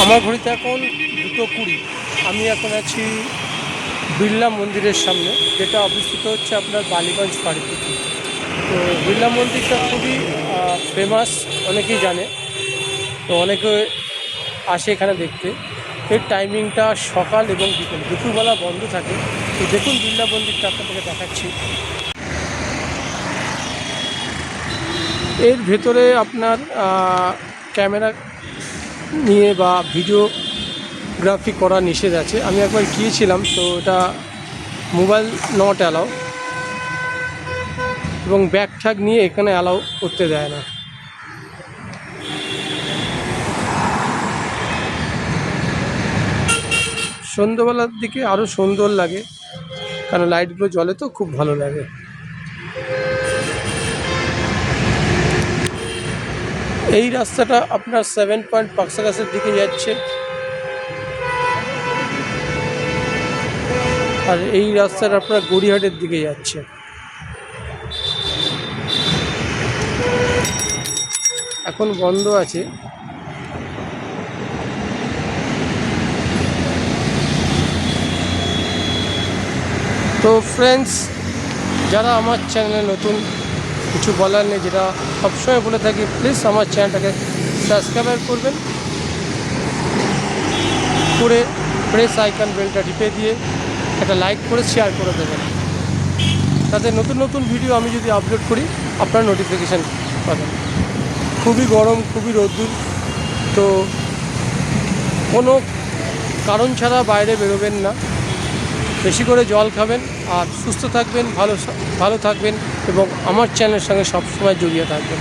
আমার ঘড়িতে এখন 2:20। আমি এখন আছি বিড়লা মন্দিরের সামনে, যেটা অবস্থিত হচ্ছে আপনার বালিগঞ্জ ফাঁড়িতে। তো বিড়লা মন্দিরটা খুবই ফেমাস, অনেকেই জানে। তো অনেকে আসে এখানে দেখতে। এর টাইমিংটা সকাল এবং বিকেল, দুপুরবেলা বন্ধ থাকে। তো দেখুন বিড়লা মন্দিরটা আপনাদেরকে দেখাচ্ছি। এর ভেতরে আপনার ক্যামেরা নিয়ে বা ভিডিওগ্রাফি করা নিষেধ আছে। আমি একবার গিয়েছিলাম, তো এটা মোবাইল নট অ্যালাউ, এবং ব্যাগ ঠ্যাগ নিয়ে এখানে অ্যালাউ করতে দেয় না। সন্ধ্যেবেলার দিকে আরও সুন্দর লাগে, কারণ লাইটগুলো জ্বলে, তো খুব ভালো লাগে। এই রাস্তাটা আপনার 7 পয়েন্ট পাকসাগাছের দিকে যাচ্ছে, আর এই রাস্তাটা আপনার গড়িয়াহাটের দিকে যাচ্ছে। এখন বন্ধ আছে। তো ফ্রেন্ডস, যারা আমার চ্যানেলে নতুন, কিছু বলার নেই, যেটা সবসময় বলে থাকি, প্লিজ আমার চ্যানেলটাকে সাবস্ক্রাইব করবেন, করে প্রেস আইকন বেলটা টিপে দিয়ে একটা লাইক করে শেয়ার করে দেবেন, তাতে নতুন নতুন ভিডিও আমি যদি আপলোড করি আপনার নোটিফিকেশান পাবেন। খুবই গরম, খুবই রোদ্দুর, তো কোনো কারণ ছাড়া বাইরে বেরোবেন না। বেশি করে জল খাবেন, আর সুস্থ থাকবেন, ভালো থাকবেন, এবং আমার চ্যানেলের সঙ্গে সবসময় জড়িয়ে থাকবেন।